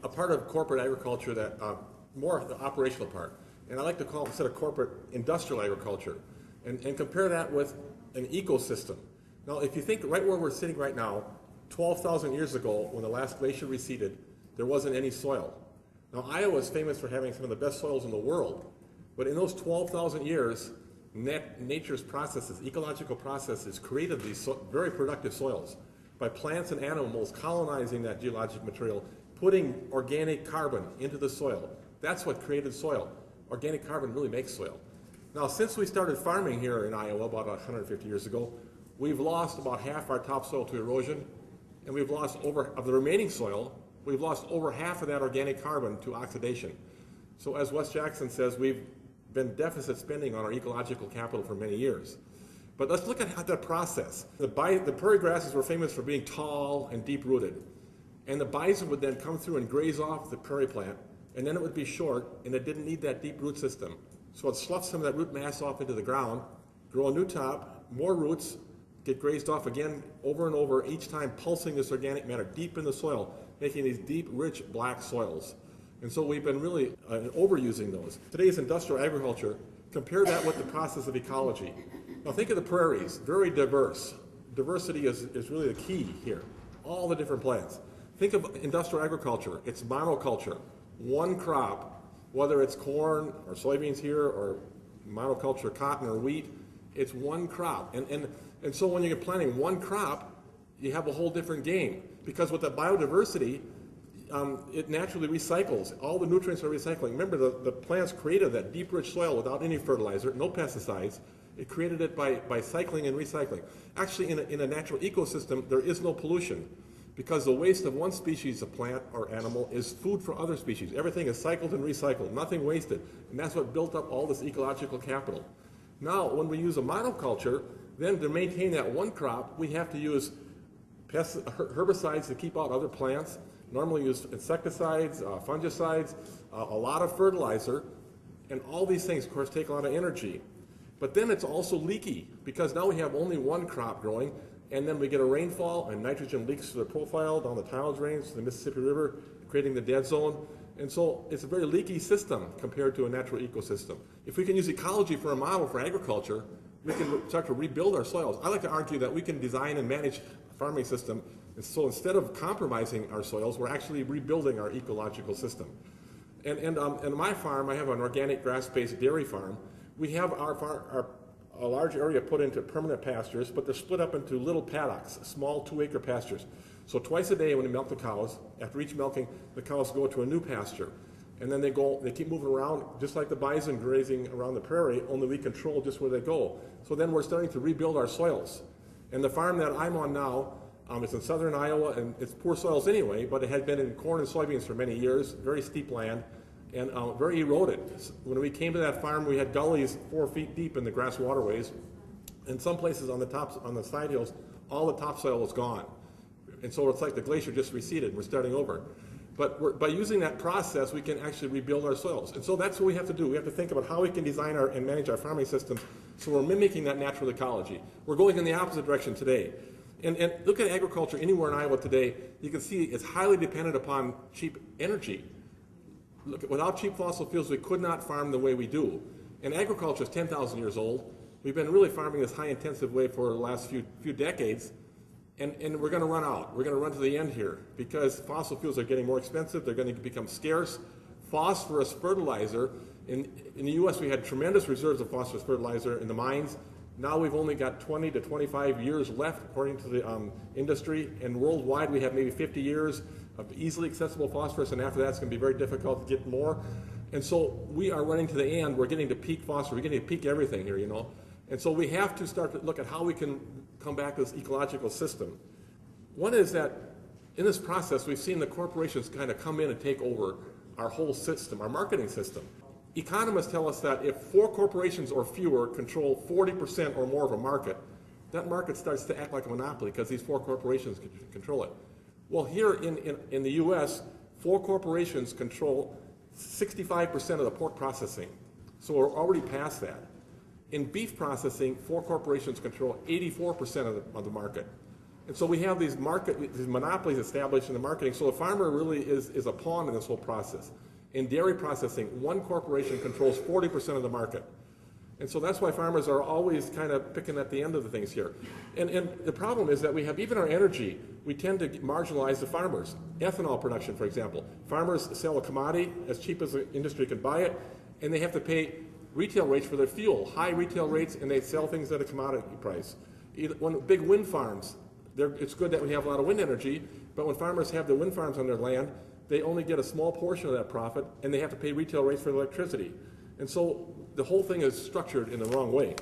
a part of corporate agriculture that, more the operational part. And I like to call it, instead of corporate, industrial agriculture. And compare that with an ecosystem. Now, if you think right where we're sitting right now, 12,000 years ago, when the last glacier receded, there wasn't any soil. Now, Iowa is famous for having some of the best soils in the world. But in those 12,000 years, nature's processes, ecological processes, created these very productive soils by plants and animals colonizing that geologic material, putting organic carbon into the soil. That's what created soil. Organic carbon really makes soil. Now, since we started farming here in Iowa about 150 years ago, we've lost about half our topsoil to erosion, and we've lost of the remaining soil, we've lost over half of that organic carbon to oxidation. So as Wes Jackson says, we've been deficit spending on our ecological capital for many years. But let's look at that process. The prairie grasses were famous for being tall and deep-rooted. And the bison would then come through and graze off the prairie plant, and then it would be short, and it didn't need that deep root system. So it sloughed some of that root mass off into the ground, grow a new top, more roots, get grazed off again over and over, each time pulsing this organic matter deep in the soil, making these deep, rich, black soils. And so we've been really overusing those. Today's industrial agriculture, compare that with the process of ecology. Now think of the prairies, very diverse. Diversity is really the key here, all the different plants. Think of industrial agriculture, it's monoculture, one crop, whether it's corn or soybeans here or monoculture cotton or wheat, it's one crop. And so when you're planting one crop, you have a whole different game. Because with the biodiversity, it naturally recycles. All the nutrients are recycling. Remember, the plants created that deep, rich soil without any fertilizer, no pesticides. It created it by cycling and recycling. Actually, in a natural ecosystem, there is no pollution because the waste of one species of plant or animal is food for other species. Everything is cycled and recycled, nothing wasted. And that's what built up all this ecological capital. Now, when we use a monoculture, then to maintain that one crop, we have to use herbicides to keep out other plants, normally use insecticides, fungicides, a lot of fertilizer, and all these things, of course, take a lot of energy. But then it's also leaky, because now we have only one crop growing, and then we get a rainfall, and nitrogen leaks to the profile down the tile drains to the Mississippi River, creating the dead zone. And so it's a very leaky system compared to a natural ecosystem. If we can use ecology for a model for agriculture, we can start to rebuild our soils. I like to argue that we can design and manage a farming system, and so instead of compromising our soils, we're actually rebuilding our ecological system. And in my farm, I have an organic grass-based dairy farm. We have a large area put into permanent pastures, but they're split up into little paddocks, small 2-acre pastures. So twice a day when we milk the cows, after each milking, the cows go to a new pasture. And then they keep moving around just like the bison grazing around the prairie, only we control just where they go. So then we're starting to rebuild our soils. And the farm that I'm on now, it's in southern Iowa, and it's poor soils anyway, but it had been in corn and soybeans for many years, very steep land, and very eroded. When we came to that farm, we had gullies 4 feet deep in the grass waterways. In some places on the side hills, all the topsoil was gone. And so it's like the glacier just receded, and we're starting over. But by using that process, we can actually rebuild our soils. And so that's what we have to do. We have to think about how we can design and manage our farming systems so we're mimicking that natural ecology. We're going in the opposite direction today. And look at agriculture anywhere in Iowa today, you can see it's highly dependent upon cheap energy. Look, without cheap fossil fuels, we could not farm the way we do. And agriculture is 10,000 years old. We've been really farming this high-intensive way for the last few decades. And we're going to run out. We're going to run to the end here because fossil fuels are getting more expensive. They're going to become scarce. Phosphorus fertilizer, in the U.S. we had tremendous reserves of phosphorus fertilizer in the mines. Now we've only got 20 to 25 years left according to the industry. And worldwide we have maybe 50 years of easily accessible phosphorus, and after that it's going to be very difficult to get more. And so we are running to the end. We're getting to peak phosphorus. We're getting to peak everything here, you know. And so we have to start to look at how we can come back to this ecological system. One is that in this process, we've seen the corporations kind of come in and take over our whole system, our marketing system. Economists tell us that if 4 corporations or fewer control 40% or more of a market, that market starts to act like a monopoly because these 4 corporations can control it. Well, here in the U.S., 4 corporations control 65% of the pork processing. So we're already past that. In beef processing, 4 corporations control 84% of the market. And so we have these monopolies established in the marketing, so the farmer really is a pawn in this whole process. In dairy processing, one corporation controls 40% of the market. And so that's why farmers are always kind of picking at the end of the things here. And the problem is that we have, even our energy, we tend to marginalize the farmers. Ethanol production, for example. Farmers sell a commodity as cheap as the industry can buy it, and they have to pay retail rates for their fuel, high retail rates, and they sell things at a commodity price. When big wind farms, it's good that we have a lot of wind energy, but when farmers have the wind farms on their land, they only get a small portion of that profit, and they have to pay retail rates for electricity. And so the whole thing is structured in the wrong way.